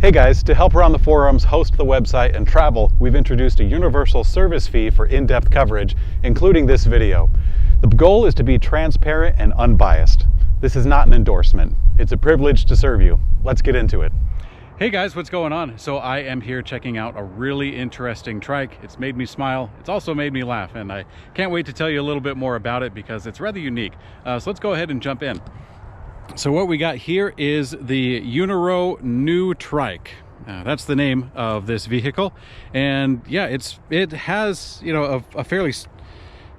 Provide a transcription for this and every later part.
Hey guys, to help run the forums, host the website, and travel, we've introduced a universal service fee for in-depth coverage, including this video. The goal is to be transparent and unbiased. This is not an endorsement. It's a privilege to serve you. Let's get into it. Hey guys, what's going on? So I am here checking out a really interesting trike. It's made me smile. It's also made me laugh, and I can't wait to tell you a little bit more about it because it's rather unique. So let's go ahead and jump in. So what we got here is the EUNORAU new trike. That's the name of this vehicle, and yeah, it has, you know, a fairly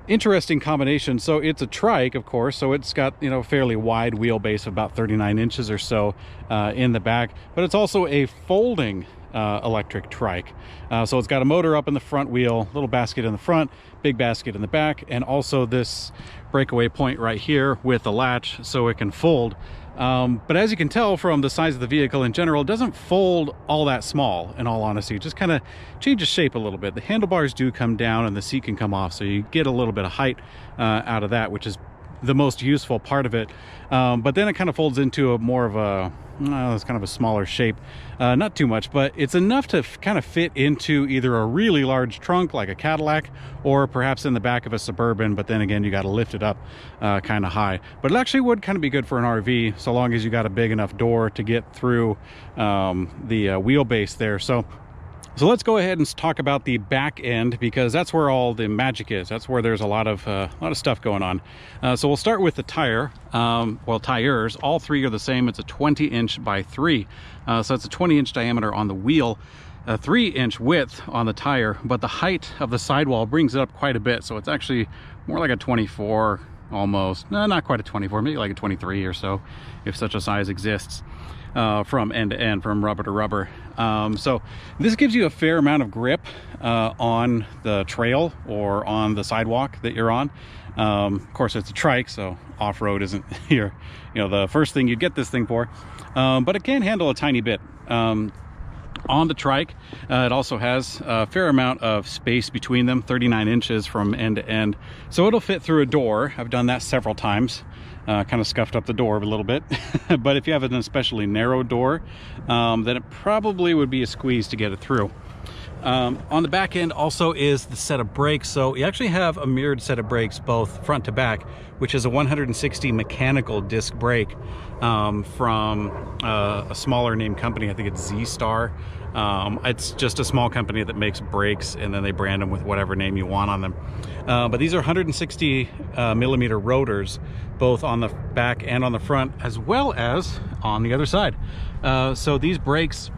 interesting combination. So it's a trike, of course, so it's got, you know, fairly wide wheelbase of about 39 inches or so in the back, but it's also a folding electric trike. So it's got a motor up in the front wheel, little basket in the front, big basket in the back, and also this breakaway point right here with a latch so it can fold. But as you can tell from the size of the vehicle in general, it doesn't fold all that small, in all honesty. It just kind of changes shape a little bit. The handlebars do come down and the seat can come off, so you get a little bit of height out of that, which is the most useful part of it. But then it kind of folds into a more of a it's kind of a smaller shape, not too much, but it's enough to kind of fit into either a really large trunk like a Cadillac, or perhaps in the back of a Suburban, but then again you got to lift it up kind of high. But it actually would kind of be good for an RV, so long as you got a big enough door to get through the wheelbase there. So let's go ahead and talk about the back end, because that's where all the magic is. That's where there's a lot of stuff going on. So we'll start with the tire. Well, tires, all three are the same. It's a 20-inch by 3. So it's a 20-inch diameter on the wheel, a 3-inch width on the tire, but the height of the sidewall brings it up quite a bit. So it's actually more like a 24 almost. No, not quite a 24, maybe like a 23 or so, if such a size exists. From end to end, from rubber to rubber. So this gives you a fair amount of grip on the trail or on the sidewalk that you're on. Of course, it's a trike, so off-road isn't here, you know, the first thing you'd get this thing for, but it can handle a tiny bit. On the trike, it also has a fair amount of space between them, 39 inches from end to end, so it'll fit through a door. I've done that several times. Kind of scuffed up the door a little bit. But if you have an especially narrow door, then it probably would be a squeeze to get it through. On the back end also is the set of brakes. So you actually have a mirrored set of brakes both front to back, which is a 160 mechanical disc brake from a smaller name company. I think it's Z-Star. It's just a small company that makes brakes, and then they brand them with whatever name you want on them. But these are 160 millimeter rotors, both on the back and on the front, as well as on the other side. So these brakes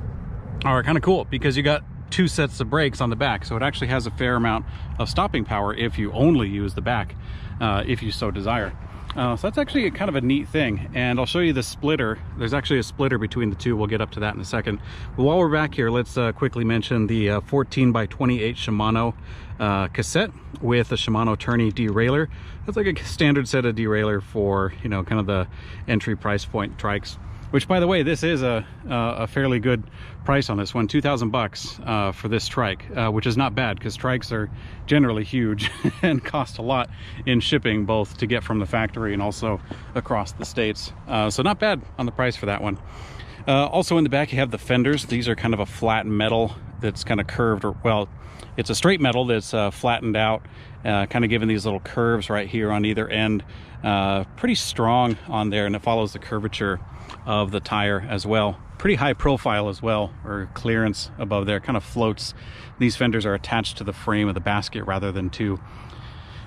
are kind of cool because you got 2 sets of brakes on the back, so it actually has a fair amount of stopping power if you only use the back, if you so desire. So that's actually kind of a neat thing, and I'll show you the splitter. There's actually a splitter between the two. We'll get up to that in a second. But while we're back here, let's quickly mention the 14 by 28 Shimano cassette with a Shimano tourney derailleur. That's like a standard set of derailleur for, you know, kind of the entry price point trikes. Which, by the way, this is a fairly good price on this one, $2,000 for this trike, which is not bad because trikes are generally huge and cost a lot in shipping, both to get from the factory and also across the states. So not bad on the price for that one. Also in the back you have the fenders. These are kind of a flat metal that's kind of curved, or well, it's a straight metal that's flattened out, kind of giving these little curves right here on either end. Pretty strong on there, and it follows the curvature of the tire as well. Pretty high profile as well, or clearance above there, kind of floats. These fenders are attached to the frame of the basket rather than to, you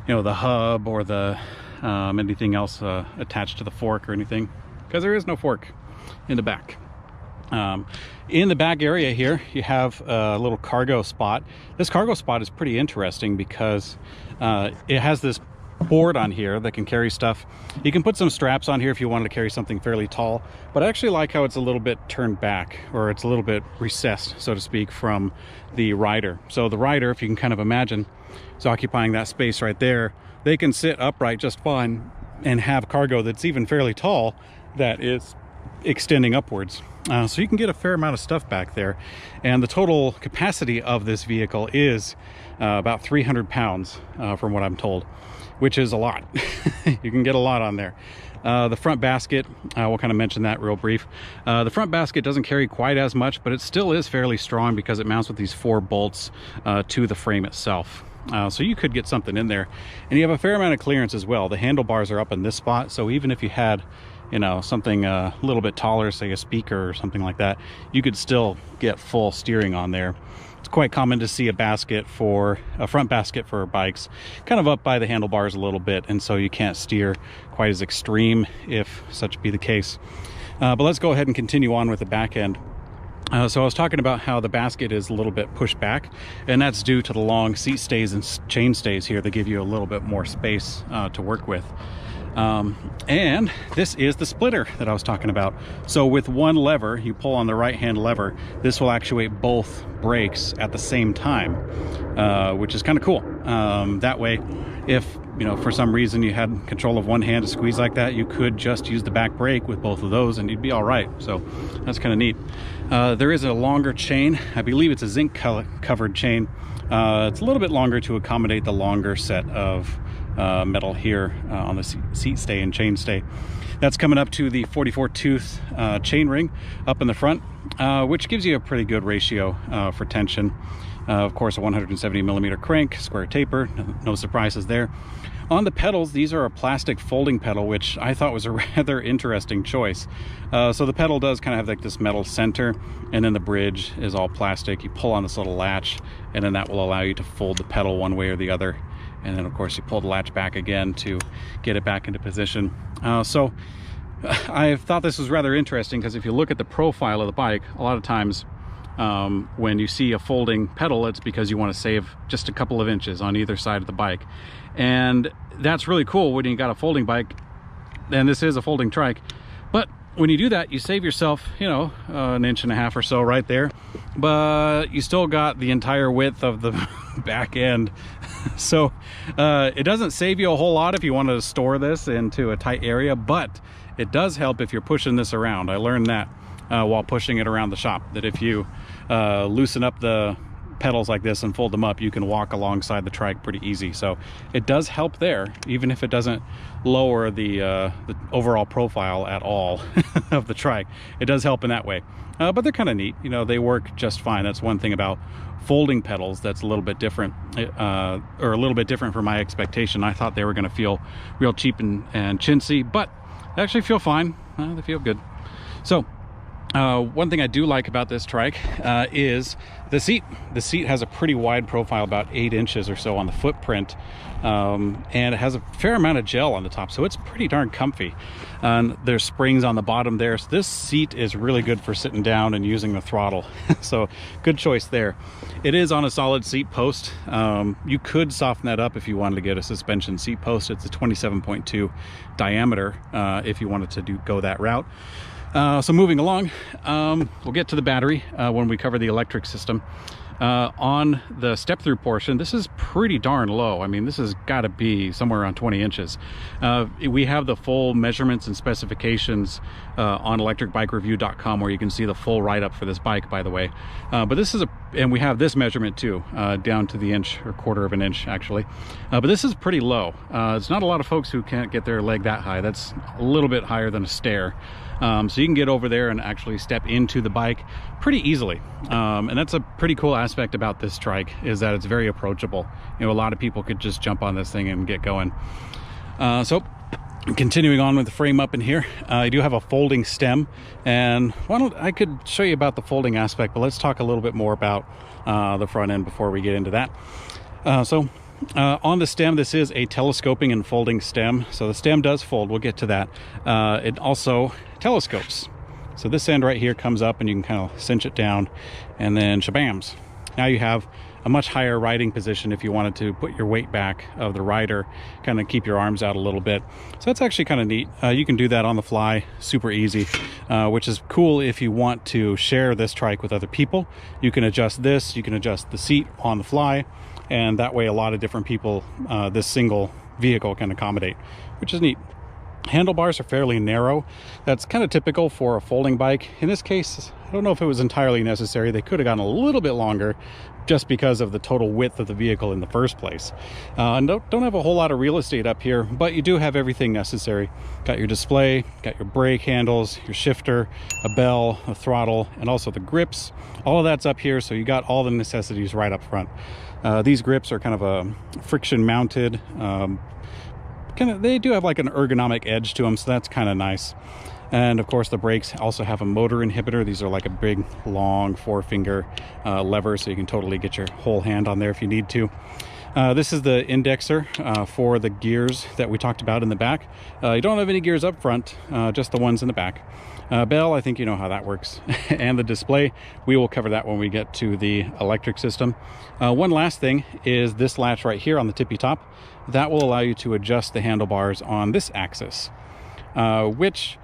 know, the hub or the anything else attached to the fork or anything, because there is no fork in the back. In the back area here you have a little cargo spot. This cargo spot is pretty interesting because it has this board on here that can carry stuff. You can put some straps on here if you wanted to carry something fairly tall, but I actually like how it's a little bit turned back, or it's a little bit recessed, so to speak, from the rider. So the rider, if you can kind of imagine, is occupying that space right there. They can sit upright just fine and have cargo that's even fairly tall that is extending upwards. So you can get a fair amount of stuff back there, and the total capacity of this vehicle is about 300 pounds from what I'm told. which is a lot. You can get a lot on there. The front basket, we'll kind of mention that real brief. The front basket doesn't carry quite as much, but it still is fairly strong because it mounts with these 4 bolts to the frame itself. So you could get something in there, and you have a fair amount of clearance as well. The handlebars are up in this spot, so even if you had, you know, something a little bit taller, say a speaker or something like that, you could still get full steering on there. It's quite common to see a front basket for bikes kind of up by the handlebars a little bit, and so you can't steer quite as extreme if such be the case. But let's go ahead and continue on with the back end. So I was talking about how the basket is a little bit pushed back, and that's due to the long seat stays and chain stays here that give you a little bit more space to work with. And this is the splitter that I was talking about. So with one lever, you pull on the right hand lever, this will actuate both brakes at the same time, which is kind of cool. That way, if you know for some reason you had control of one hand to squeeze like that, you could just use the back brake with both of those and you'd be all right. So that's kind of neat. There is a longer chain. I believe it's a zinc covered chain. It's a little bit longer to accommodate the longer set of metal here on the seat stay and chain stay. That's coming up to the 44 tooth chain ring up in the front, which gives you a pretty good ratio for tension. Of course, a 170 millimeter crank, square taper, no surprises there. On the pedals, these are a plastic folding pedal, which I thought was a rather interesting choice. So the pedal does kind of have like this metal center, and then the bridge is all plastic. You pull on this little latch, and then that will allow you to fold the pedal one way or the other. And then of course you pull the latch back again to get it back into position. So I thought this was rather interesting because if you look at the profile of the bike, a lot of times when you see a folding pedal, it's because you want to save just a couple of inches on either side of the bike. And that's really cool when you got a folding bike, and this is a folding trike. But when you do that, you save yourself, you know, an inch and a half or so right there, but you still got the entire width of the back end. So it doesn't save you a whole lot if you want to store this into a tight area, but it does help if you're pushing this around. I learned that while pushing it around the shop, that if you loosen up the pedals like this and fold them up, you can walk alongside the trike pretty easy. So it does help there, even if it doesn't lower the overall profile at all of the trike. It does help in that way. But they're kind of neat, you know, they work just fine. That's one thing about folding pedals that's a little bit different, or a little bit different from my expectation. I thought they were going to feel real cheap and chintzy, but they actually feel fine. They feel good. So one thing I do like about this trike is the seat. The seat has a pretty wide profile, about 8 inches or so on the footprint, and it has a fair amount of gel on the top, so it's pretty darn comfy. There's springs on the bottom there, so this seat is really good for sitting down and using the throttle. So good choice there. It is on a solid seat post. You could soften that up if you wanted to get a suspension seat post. It's a 27.2 diameter if you wanted to go that route. So moving along, we'll get to the battery when we cover the electric system. On the step-through portion, this is pretty darn low. I mean, this has got to be somewhere around 20 inches. We have the full measurements and specifications on electricbikereview.com, where you can see the full write-up for this bike, by the way. But this is and we have this measurement too, down to the inch, or quarter of an inch actually. But this is pretty low. It's not a lot of folks who can't get their leg that high. That's a little bit higher than a stair. So you can get over there and actually step into the bike pretty easily. And that's a pretty cool aspect about this trike, is that it's very approachable. You know, a lot of people could just jump on this thing and get going. So continuing on with the frame up in here, I do have a folding stem, and I could show you about the folding aspect, but let's talk a little bit more about the front end before we get into that. On the stem, this is a telescoping and folding stem. So the stem does fold. We'll get to that. It also telescopes. So this end right here comes up and you can kind of cinch it down, and then shabams. Now you have a much higher riding position if you wanted to put your weight back of the rider, kind of keep your arms out a little bit. So that's actually kind of neat. You can do that on the fly, super easy, which is cool if you want to share this trike with other people. You can adjust this, you can adjust the seat on the fly, and that way a lot of different people this single vehicle can accommodate, which is neat. Handlebars are fairly narrow. That's kind of typical for a folding bike. In this case, I don't know if it was entirely necessary. They could have gone a little bit longer just because of the total width of the vehicle in the first place. And don't have a whole lot of real estate up here, but you do have everything necessary. Got your display, got your brake handles, your shifter, a bell, a throttle, and also the grips. All of that's up here, so you got all the necessities right up front. These grips are kind of a friction mounted, they do have like an ergonomic edge to them, so that's kind of nice. And of course the brakes also have a motor inhibitor. These are like a big long 4-finger lever, so you can totally get your whole hand on there if you need to. This is the indexer for the gears that we talked about in the back. You don't have any gears up front, just the ones in the back. Bell, I think you know how that works. And the display, we will cover that when we get to the electric system. One last thing is this latch right here on the tippy top. That will allow you to adjust the handlebars on this axis, which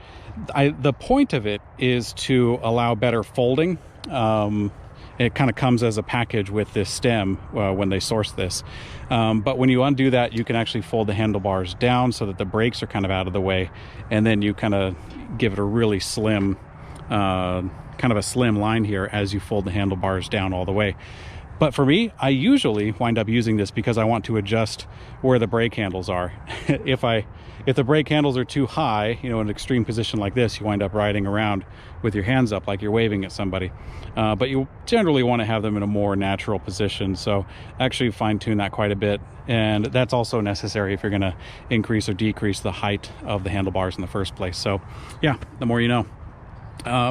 the point of it is to allow better folding. It kind of comes as a package with this stem when they source this. But when you undo that, you can actually fold the handlebars down so that the brakes are kind of out of the way. And then you kind of give it a really slim, kind of a slim line here as you fold the handlebars down all the way. But for me, I usually wind up using this because I want to adjust where the brake handles are. If the brake handles are too high, in an extreme position like this, you wind up riding around with your hands up like you're waving at somebody. But you generally want to have them in a more natural position. So actually fine-tune that quite a bit. And that's also necessary if you're going to increase or decrease the height of the handlebars in the first place. So yeah, the more you know.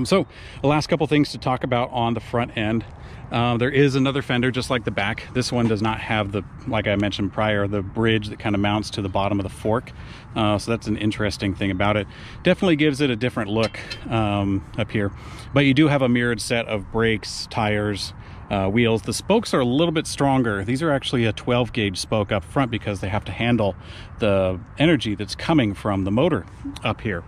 So the last couple things to talk about on the front end. There is another fender just like the back. This one does not have the, like I mentioned prior, the bridge that kind of mounts to the bottom of the fork. So that's an interesting thing about it. Definitely gives it a different look up here. But you do have a mirrored set of brakes, tires, wheels. The spokes are a little bit stronger. These are actually a 12 gauge spoke up front because they have to handle the energy that's coming from the motor up here.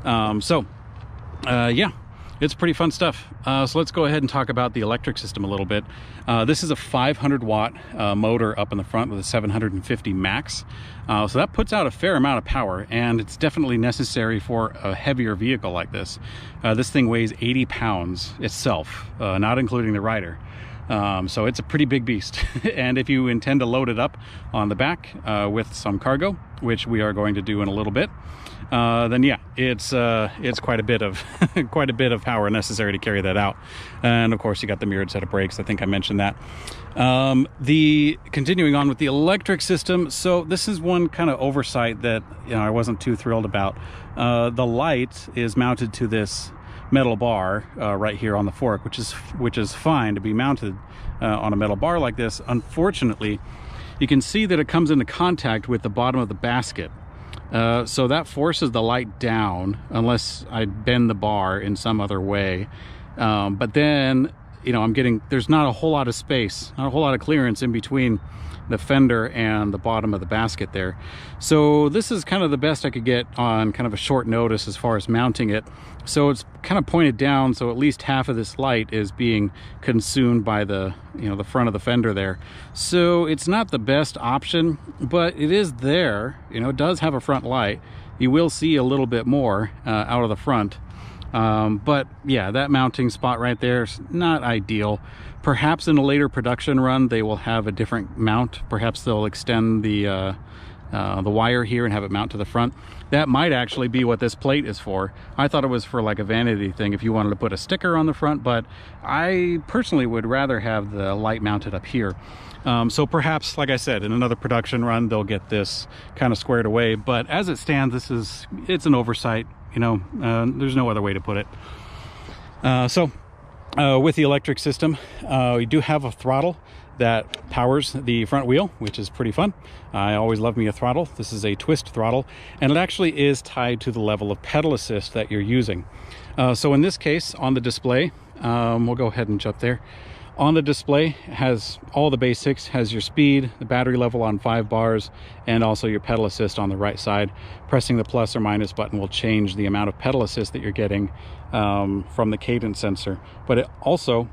Yeah, it's pretty fun stuff. So let's go ahead and talk about the electric system a little bit. This is a 500 watt motor up in the front with a 750 max. So that puts out a fair amount of power, and it's definitely necessary for a heavier vehicle like this. This thing weighs 80 pounds itself, not including the rider. So it's a pretty big beast. And if you intend to load it up on the back with some cargo, which we are going to do in a little bit, then yeah, it's quite a bit of quite a bit of power necessary to carry that out. And of course you got the mirrored set of brakes. I think I mentioned that. Continuing on with the electric system, so this is one kind of oversight that I wasn't too thrilled about. The light is mounted to this metal bar right here on the fork, which is fine to be mounted on a metal bar like this. Unfortunately, you can see that it comes into contact with the bottom of the basket. So that forces the light down unless I bend the bar in some other way. But then, there's not a whole lot of space, not a whole lot of clearance in between the fender and the bottom of the basket there. So this is kind of the best I could get on kind of a short notice as far as mounting it. So it's kind of pointed down, so at least half of this light is being consumed by the the front of the fender there. So it's not the best option, but it is there. It does have a front light. You will see a little bit more out of the front. But yeah, that mounting spot right there is not ideal. Perhaps in a later production run they will have a different mount. Perhaps they'll extend the wire here and have it mount to the front. That might actually be what this plate is for. I thought it was for like a vanity thing if you wanted to put a sticker on the front, but I personally would rather have the light mounted up here. So perhaps, like I said, in another production run they'll get this kind of squared away, but as it stands, it's an oversight. There's no other way to put it. With the electric system, we do have a throttle that powers the front wheel, which is pretty fun. I always love me a throttle. This is a twist throttle, and it actually is tied to the level of pedal assist that you're using. So in this case, on the display, we'll go ahead and jump there. On the display has all the basics, has your speed, the battery level on 5 bars, and also your pedal assist on the right side. Pressing the plus or minus button will change the amount of pedal assist that you're getting from the cadence sensor, but it also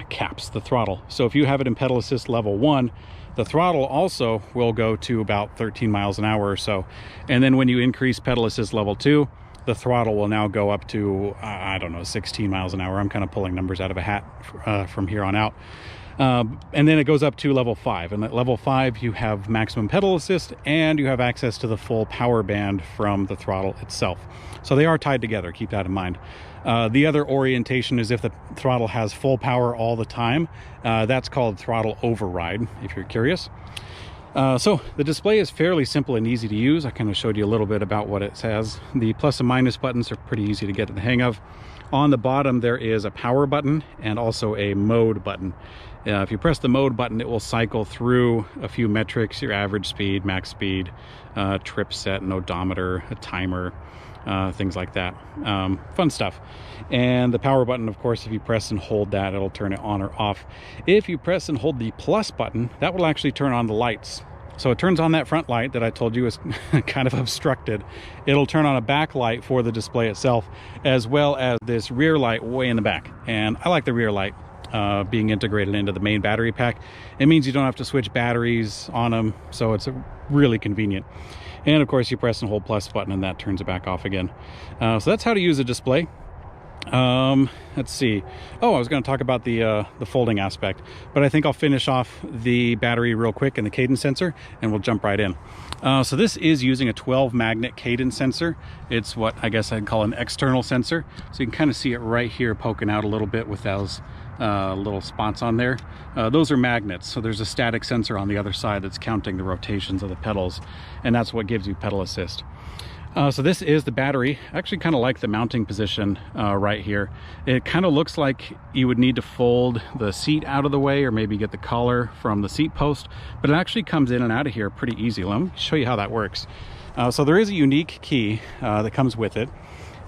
caps the throttle. So if you have it in pedal assist level 1, the throttle also will go to about 13 miles an hour or so. And then when you increase pedal assist level 2, the throttle will now go up to, I don't know, 16 miles an hour. I'm kind of pulling numbers out of a hat from here on out. And then it goes up to level 5. And at level 5, you have maximum pedal assist and you have access to the full power band from the throttle itself. So they are tied together. Keep that in mind. The other orientation is if the throttle has full power all the time. That's called throttle override, if you're curious. So the display is fairly simple and easy to use. I kind of showed you a little bit about what it says. The plus and minus buttons are pretty easy to get the hang of. On the bottom, there is a power button and also a mode button. If you press the mode button, it will cycle through a few metrics: your average speed, max speed, trip set, an odometer, a timer, things like that. Fun stuff. And the power button, of course, if you press and hold that, it'll turn it on or off. If you press and hold the plus button, that will actually turn on the lights. So it turns on that front light that I told you is kind of obstructed. It'll turn on a back light for the display itself, as well as this rear light way in the back. And I like the rear light being integrated into the main battery pack. It means you don't have to switch batteries on them, so it's really convenient. And of course, you press and hold plus button and that turns it back off again. So that's how to use a display. Let's see. Oh, I was going to talk about the folding aspect, but I think I'll finish off the battery real quick and the cadence sensor, and we'll jump right in. So this is using a 12 magnet cadence sensor. It's what I guess I'd call an external sensor. So you can kind of see it right here poking out a little bit with those little spots on there. Those are magnets. So there's a static sensor on the other side that's counting the rotations of the pedals, and that's what gives you pedal assist. So this is the battery. I actually kind of like the mounting position right here. It kind of looks like you would need to fold the seat out of the way or maybe get the collar from the seat post, but it actually comes in and out of here pretty easy. Let me show you how that works. So there is a unique key that comes with it.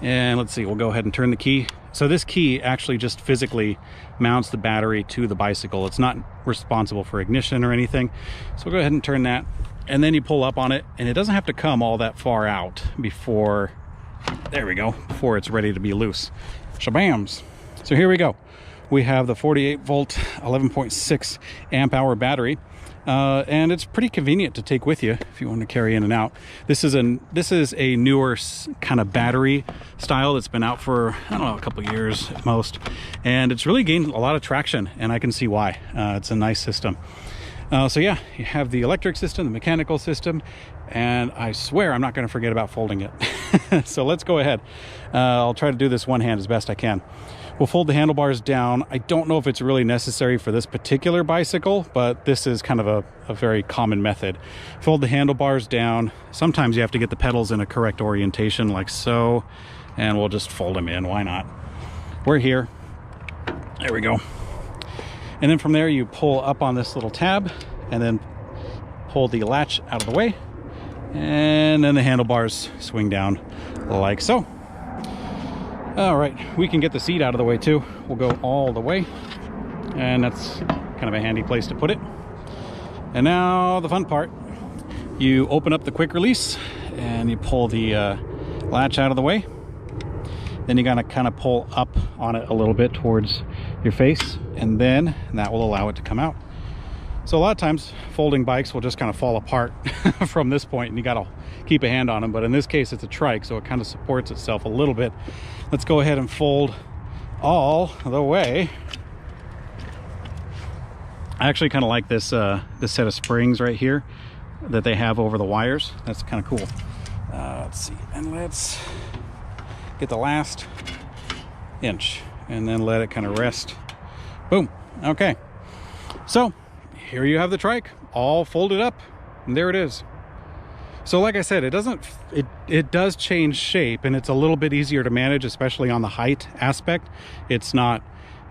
And let's see, we'll go ahead and turn the key. So this key actually just physically mounts the battery to the bicycle. It's not responsible for ignition or anything. So we'll go ahead and turn that. And then you pull up on it, and it doesn't have to come all that far out before, there we go, before it's ready to be loose. Shabams. So here we go. We have the 48 volt, 11.6 amp hour battery. And it's pretty convenient to take with you if you want to carry in and out. This is a newer kind of battery style that's been out for, I don't know, a couple years at most. And it's really gained a lot of traction, and I can see why. It's a nice system. So yeah, you have the electric system, the mechanical system, and I swear I'm not going to forget about folding it. So let's go ahead. I'll try to do this one hand as best I can. We'll fold the handlebars down. I don't know if it's really necessary for this particular bicycle, but this is kind of a very common method. Fold the handlebars down. Sometimes you have to get the pedals in a correct orientation like so, and we'll just fold them in. Why not? We're here. There we go. And then from there, you pull up on this little tab and then pull the latch out of the way. And then the handlebars swing down like so. All right, we can get the seat out of the way too. We'll go all the way. And that's kind of a handy place to put it. And now the fun part. You open up the quick release and you pull the latch out of the way. Then you gotta kind of pull up on it a little bit towards your face, and then that will allow it to come out. So a lot of times folding bikes will just kind of fall apart from this point, and you gotta keep a hand on them. But in this case, it's a trike, so it kind of supports itself a little bit. Let's go ahead and fold all the way. I actually kind of like this this set of springs right here that they have over the wires. That's kind of cool. Let's see, and let's get the last inch and then let it kind of rest. Boom. Okay, so here you have the trike all folded up, and there it is. So like I said, it does change shape, and it's a little bit easier to manage, especially on the height aspect. It's not,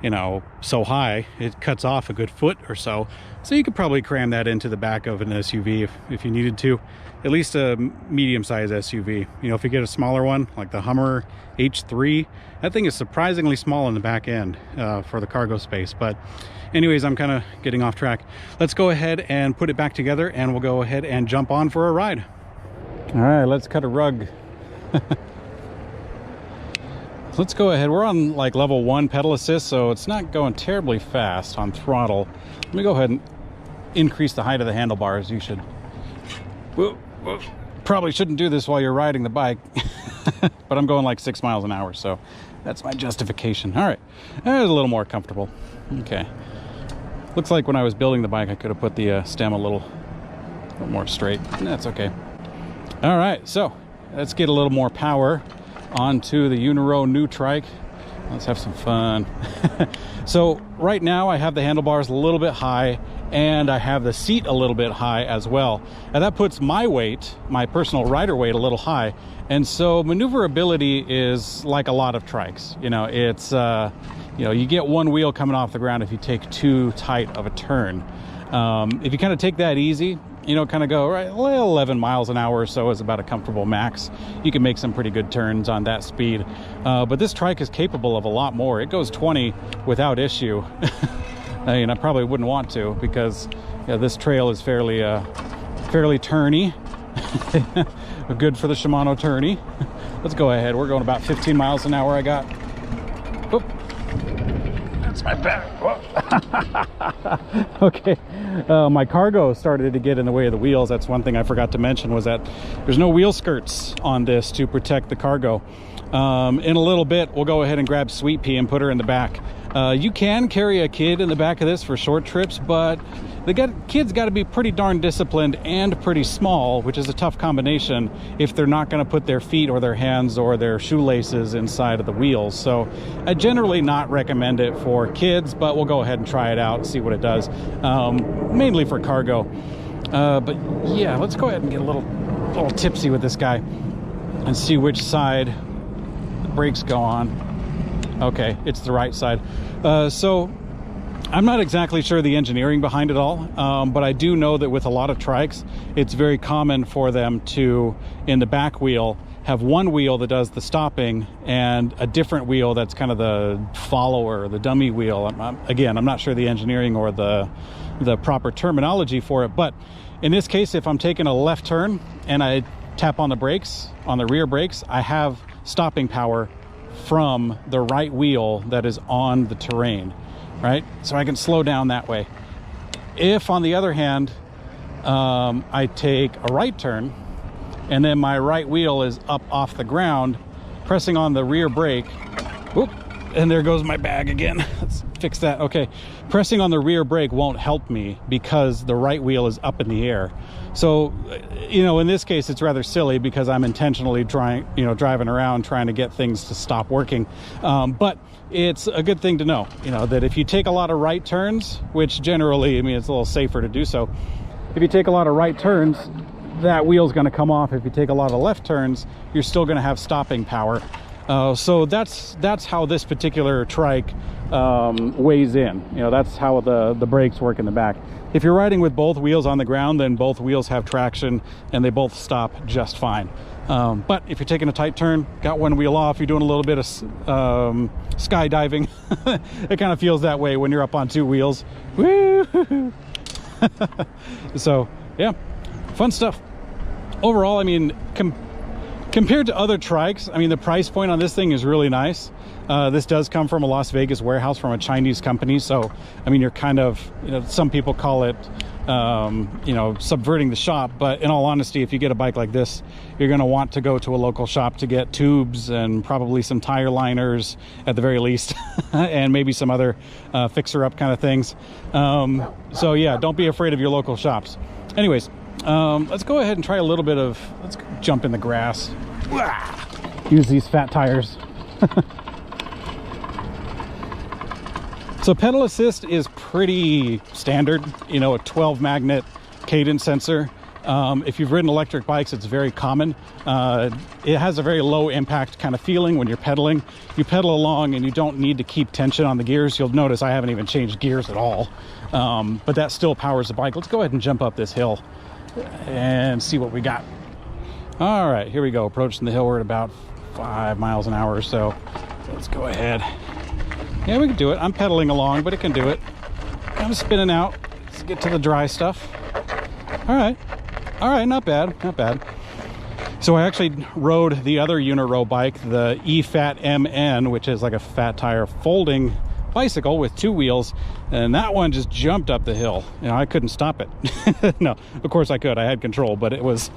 you know, so high. It cuts off a good foot or so, so you could probably cram that into the back of an SUV if you needed to, at least a medium-sized SUV. You know, if you get a smaller one like the Hummer H3, that thing is surprisingly small in the back end for the cargo space. But anyways, I'm kind of getting off track. Let's go ahead and put it back together, and we'll go ahead and jump on for a ride. All right, let's cut a rug. Let's go ahead. We're on like level 1 pedal assist, so it's not going terribly fast on throttle. Let me go ahead and increase the height of the handlebars. You should probably shouldn't do this while you're riding the bike. but I'm going like 6 miles an hour, so that's my justification. All right, that was a little more comfortable. Okay, looks like when I was building the bike, I could have put the stem a little more straight. That's okay. All right, so let's get a little more power onto the EUNORAU new trike. Let's have some fun. So right now I have the handlebars a little bit high, and I have the seat a little bit high as well. And that puts my weight, my personal rider weight, a little high. And so maneuverability is like a lot of trikes. You know, it's, you know, you get one wheel coming off the ground if you take too tight of a turn. If you kind of take that easy, you know, kind of go right 11 miles an hour or so is about a comfortable max. You can make some pretty good turns on that speed. But this trike is capable of a lot more. It goes 20 without issue. I mean, I probably wouldn't want to, because this trail is fairly turny. Good for the Shimano tourney. Let's go ahead. We're going about 15 miles an hour. I got. Oop. That's my back. Okay. My cargo started to get in the way of the wheels. That's one thing I forgot to mention, was that there's no wheel skirts on this to protect the cargo. In a little bit, we'll go ahead and grab Sweet Pea and put her in the back. You can carry a kid in the back of this for short trips, but kids got to be pretty darn disciplined and pretty small, which is a tough combination if they're not going to put their feet or their hands or their shoelaces inside of the wheels. So I generally not recommend it for kids, but we'll go ahead and try it out and see what it does, mainly for cargo. But yeah, let's go ahead and get a little tipsy with this guy and see which side the brakes go on. Okay, it's the right side. So I'm not exactly sure the engineering behind it all, but I do know that with a lot of trikes, it's very common for them to, in the back wheel, have one wheel that does the stopping and a different wheel that's kind of the follower, the dummy wheel. Again, I'm not sure the engineering or the proper terminology for it, but in this case, if I'm taking a left turn and I tap on the brakes, on the rear brakes, I have stopping power from the right wheel that is on the terrain, right? So I can slow down that way. If, on the other hand, I take a right turn and then my right wheel is up off the ground, pressing on the rear brake, whoop, and there goes my bag again. Let's fix that. Okay, pressing on the rear brake won't help me because the right wheel is up in the air. So, you know, in this case, it's rather silly because I'm intentionally driving around trying to get things to stop working. But it's a good thing to know, you know, that if you take a lot of right turns, which generally, I mean, it's a little safer to do so. If you take a lot of right turns, that wheel's going to come off. If you take a lot of left turns, you're still going to have stopping power. So that's how this particular trike weighs in. You know, that's how the brakes work in the back. If you're riding with both wheels on the ground, then both wheels have traction and they both stop just fine. But if you're taking a tight turn, got one wheel off, you're doing a little bit of skydiving, it kind of feels that way when you're up on two wheels. Woo! So yeah, fun stuff. Overall, I mean, compared to other trikes, I mean, the price point on this thing is really nice. This does come from a Las Vegas warehouse from a Chinese company. So, I mean, you're kind of, you know, some people call it, you know, subverting the shop. But in all honesty, if you get a bike like this, you're going to want to go to a local shop to get tubes and probably some tire liners at the very least, and maybe some other fixer-up kind of things. So, yeah, don't be afraid of your local shops. Anyways, let's go ahead and try a little bit of, let's jump in the grass. Use these fat tires. So pedal assist is pretty standard, you know, a 12 magnet cadence sensor. If you've ridden electric bikes, it's very common. It has a very low impact kind of feeling when you're pedaling. You pedal along and you don't need to keep tension on the gears. You'll notice I haven't even changed gears at all, but that still powers the bike. Let's go ahead and jump up this hill and see what we got. All right, here we go. Approaching the hill. We're at about 5 miles an hour or so. Let's go ahead. Yeah, we can do it. I'm pedaling along, but it can do it. I'm spinning out. Let's get to the dry stuff. All right, not bad, not bad. So I actually rode the other EUNORAU bike, the EFAT MN, which is like a fat tire folding bicycle with 2 wheels, and that one just jumped up the hill. You know, I couldn't stop it. No, of course I could. I had control, but it was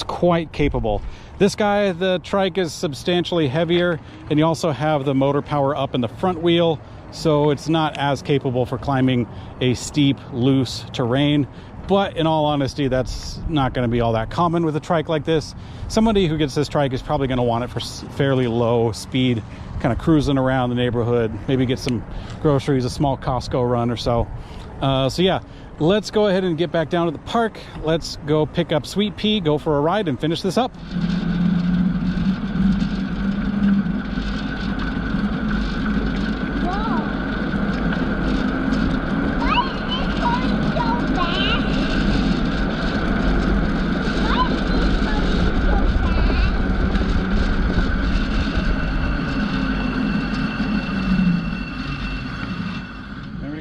quite capable. This guy, the Trike, is substantially heavier, and you also have the motor power up in the front wheel, so it's not as capable for climbing a steep, loose terrain. But in all honesty, that's not going to be all that common with a Trike like this. Somebody who gets this Trike is probably going to want it for fairly low speed, kind of cruising around the neighborhood, maybe get some groceries, a small Costco run or so. So yeah, let's go ahead and get back down to the park. Let's go pick up Sweet Pea, go for a ride, and finish this up.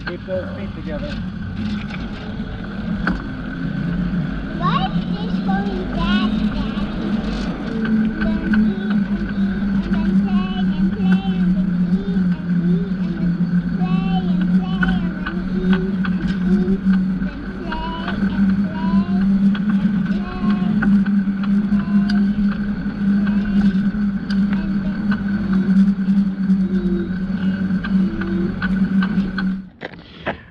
Keep those feet together. Why is this going fast,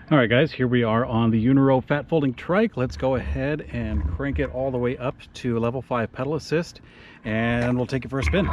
All right, guys, here we are on the EUNORAU fat folding Trike. Let's go ahead and crank it all the way up to level 5 pedal assist, and we'll take it for a spin.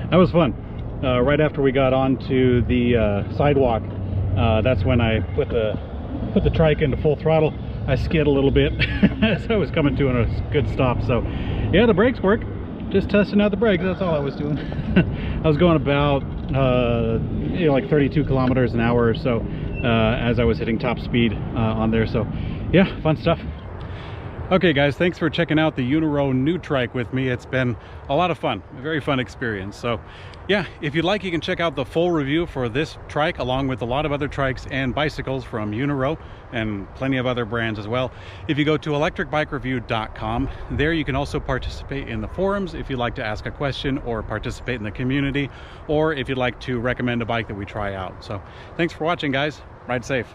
That was fun. Right after we got onto the sidewalk, that's when I put the Trike into full throttle. I skid a little bit as I was coming to a good stop. So yeah, the brakes work. Just testing out the brakes, that's all I was doing. I was going about you know, like 32 kilometers an hour or so as I was hitting top speed on there. So yeah, fun stuff. Okay guys, thanks for checking out the EUNORAU new Trike with me. It's been a lot of fun, a very fun experience. So yeah, if you'd like, you can check out the full review for this Trike along with a lot of other Trikes and bicycles from EUNORAU and plenty of other brands as well. If you go to electricbikereview.com, there you can also participate in the forums if you'd like to ask a question or participate in the community, or if you'd like to recommend a bike that we try out. So thanks for watching, guys. Ride safe.